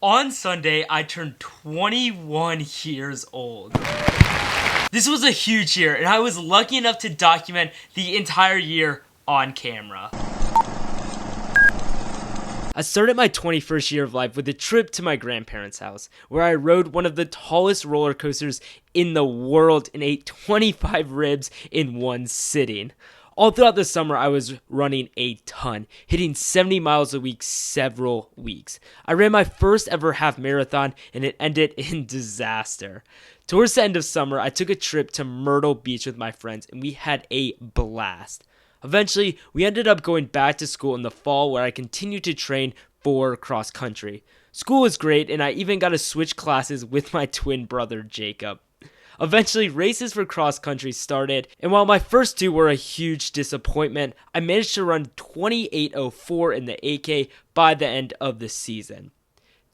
On Sunday, I turned 21 years old. This was a huge year, and I was lucky enough to document the entire year on camera. I started my 21st year of life with a trip to my grandparents' house, where I rode one of the tallest roller coasters in the world and ate 25 ribs in one sitting. All throughout the summer, I was running a ton, hitting 70 miles a week several weeks. I ran my first ever half marathon, and it ended in disaster. Towards the end of summer, I took a trip to Myrtle Beach with my friends, and we had a blast. Eventually, we ended up going back to school in the fall, where I continued to train for cross country. School was great, and I even got to switch classes with my twin brother, Jacob. Eventually, races for cross country started, and while my first two were a huge disappointment, I managed to run 28:04 in the 8K by the end of the season.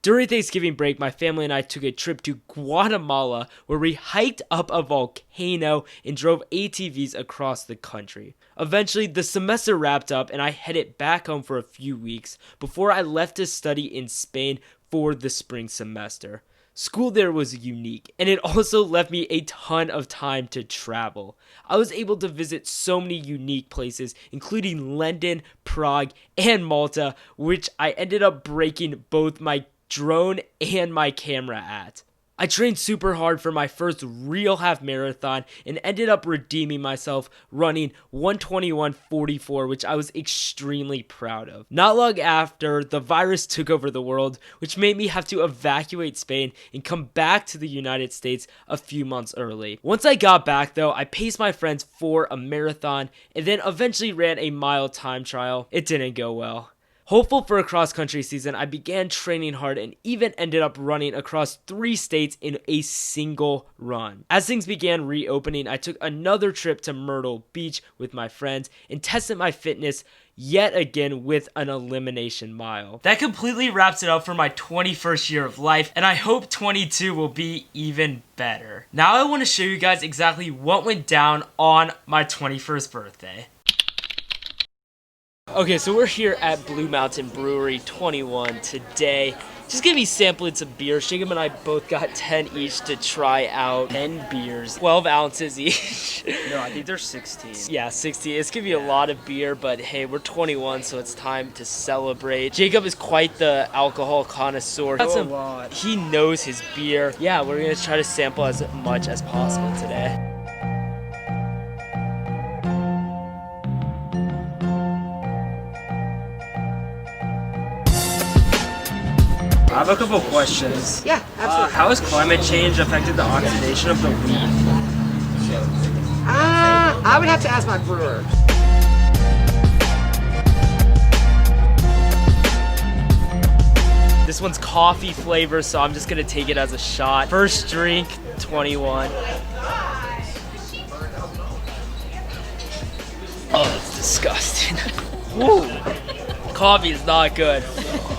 During Thanksgiving break, my family and I took a trip to Guatemala, where we hiked up a volcano and drove ATVs across the country. Eventually, the semester wrapped up and I headed back home for a few weeks before I left to study in Spain for the spring semester. School there was unique, and it also left me a ton of time to travel. I was able to visit so many unique places, including London, Prague, and Malta, which I ended up breaking both my drone and my camera at. I trained super hard for my first real half marathon and ended up redeeming myself running 1:21:44, which I was extremely proud of. Not long after, the virus took over the world, which made me have to evacuate Spain and come back to the United States a few months early. Once I got back though, I paced my friends for a marathon and then eventually ran a mile time trial. It didn't go well. Hopeful for a cross-country season, I began training hard and even ended up running across 3 states in a single run. As things began reopening, I took another trip to Myrtle Beach with my friends and tested my fitness yet again with an elimination mile. That completely wraps it up for my 21st year of life, and I hope 22 will be even better. Now I want to show you guys exactly what went down on my 21st birthday. Okay, so we're here at Blue Mountain Brewery 21 today. Just gonna be sampling some beers. Jacob and I both got 10 each to try out. 10 beers, 12 ounces each. No, I think they're 16. Yeah, 16. It's gonna be a lot of beer, but hey, we're 21, so it's time to celebrate. Jacob is quite the alcohol connoisseur. He knows his beer. Yeah, we're gonna try to sample as much as possible today. I have a couple questions. Yeah, absolutely. How has climate change affected the oxidation of the wheat? I would have to ask my brewer. This one's coffee flavor, so I'm just gonna take it as a shot. First drink, 21. Oh, that's disgusting. Woo! Coffee is not good.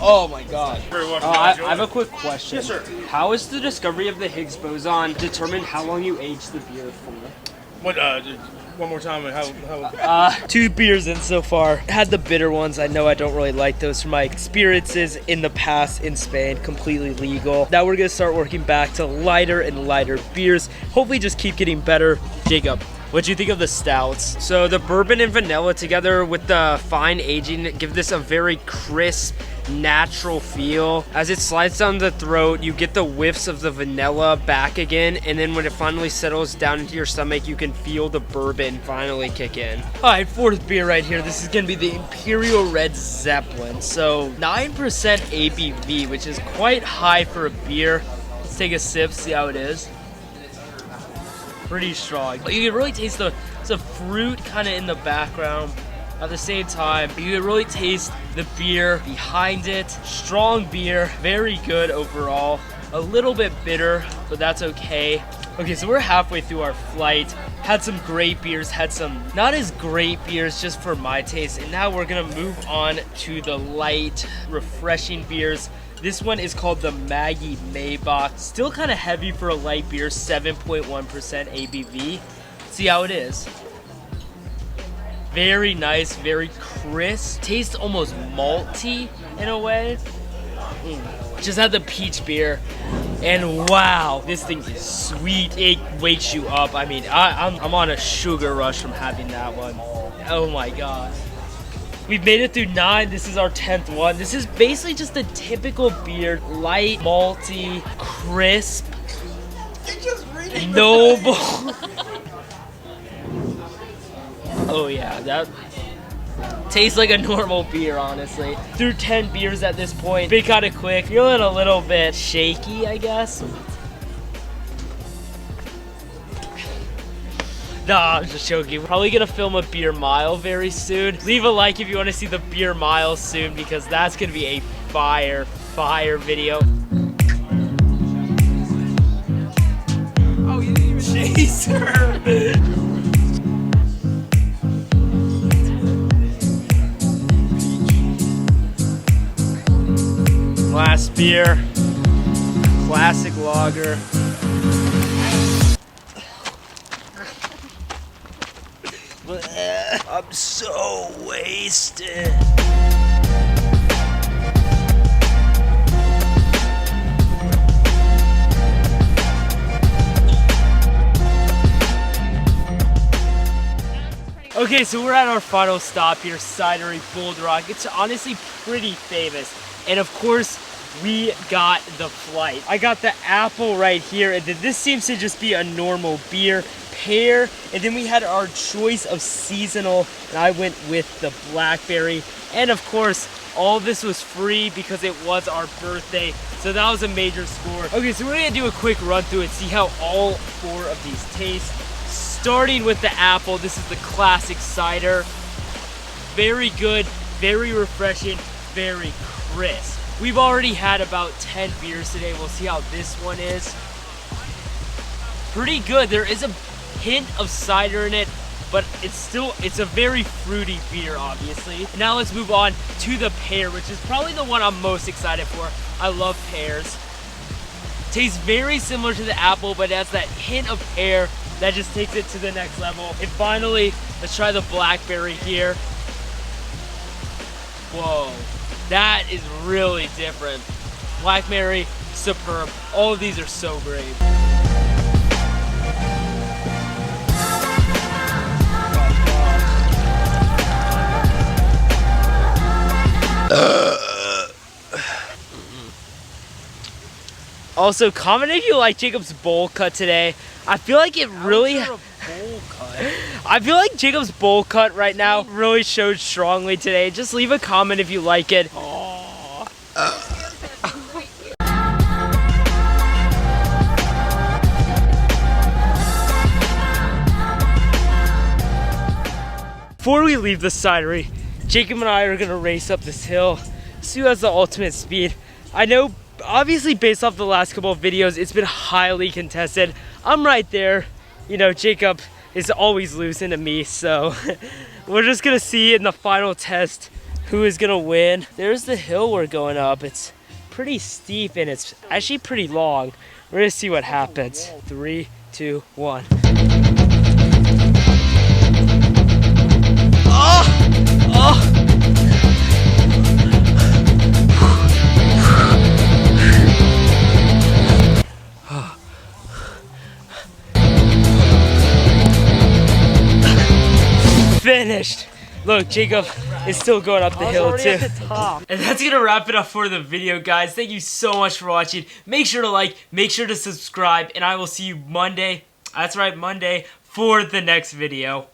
Oh my god. I have a quick question. Yes, sir. How is the discovery of the Higgs boson determine how long you age the beer for? What? One more time. How? 2 beers in so far. Had the bitter ones. I know I don't really like those from my experiences in the past in Spain. Completely legal. Now we're gonna start working back to lighter and lighter beers. Hopefully just keep getting better. Jacob, what do you think of the stouts? So the bourbon and vanilla together with the fine aging give this a very crisp, natural feel. As it slides down the throat, you get the whiffs of the vanilla back again, and then when it finally settles down into your stomach, you can feel the bourbon finally kick in. Alright, 4th beer right here. This is gonna be the Imperial Red Zeppelin. So 9% ABV, which is quite high for a beer. Let's take a sip, see how it is. Pretty strong. But you can really taste the fruit kind of in the background. At the same time, you can really taste the beer behind it. Strong beer, very good overall. A little bit bitter, but that's okay. Okay, so we're halfway through our flight. Had some great beers, had some not as great beers just for my taste. And now we're gonna move on to the light, refreshing beers. This one is called the Maggie Mae Bock. Still kind of heavy for a light beer, 7.1% ABV. See how it is. Very nice, very crisp. Tastes almost malty in a way. Just had the peach beer, and wow, this thing is sweet. It wakes you up. I mean, I'm on a sugar rush from having that one. Oh my god. We've made it through 9. This is our 10th one. This is basically just a typical beer. Light, malty, crisp, noble. Oh yeah, that tastes like a normal beer, honestly. Through 10 beers at this point. Been kind of quick. Feeling a little bit shaky, I guess. Nah, I'm just joking. We're probably gonna film a beer mile very soon. Leave a like if you want to see the beer mile soon, because that's gonna be a fire video. Oh, you didn't even chaser. Last beer, classic lager. I'm so wasted. Okay, so we're at our final stop here, Cidery Boulder Rock. It's honestly pretty famous. And of course, we got the flight. I got the apple right here, and then this seems to just be a normal beer. Pear, and then we had our choice of seasonal, and I went with the blackberry. And of course, all this was free because it was our birthday, so that was a major score. Okay, so we're gonna do a quick run through and see how all 4 of these taste. Starting with the apple, this is the classic cider. Very good, very refreshing, very crisp. We've already had about 10 beers today. We'll see how this one is. Pretty good. There is a hint of cider in it, but it's a very fruity beer, obviously. Now let's move on to the pear, which is probably the one I'm most excited for. I love pears. Tastes very similar to the apple, but it has that hint of pear that just takes it to the next level. And finally, let's try the blackberry here. Whoa, that is really different. Blackberry, superb. All of these are so great. Also, comment if you like Jacob's bowl cut today. I feel like it really... I feel like Jacob's bowl cut right now really showed strongly today. Just leave a comment if you like it. Before we leave the cidery, Jacob and I are gonna race up this hill. See who has the ultimate speed. I know, obviously based off the last couple of videos, it's been highly contested. I'm right there. You know, Jacob is always losing to me, so we're just gonna see in the final test who is gonna win. There's the hill we're going up. It's pretty steep and it's actually pretty long. We're gonna see what happens. 3, 2, 1. Finished. Look, Jacob is still going up the hill too. And that's gonna wrap it up for the video, guys. Thank you so much for watching. Make sure to like, make sure to subscribe, and I will see you Monday. That's right, Monday, for the next video.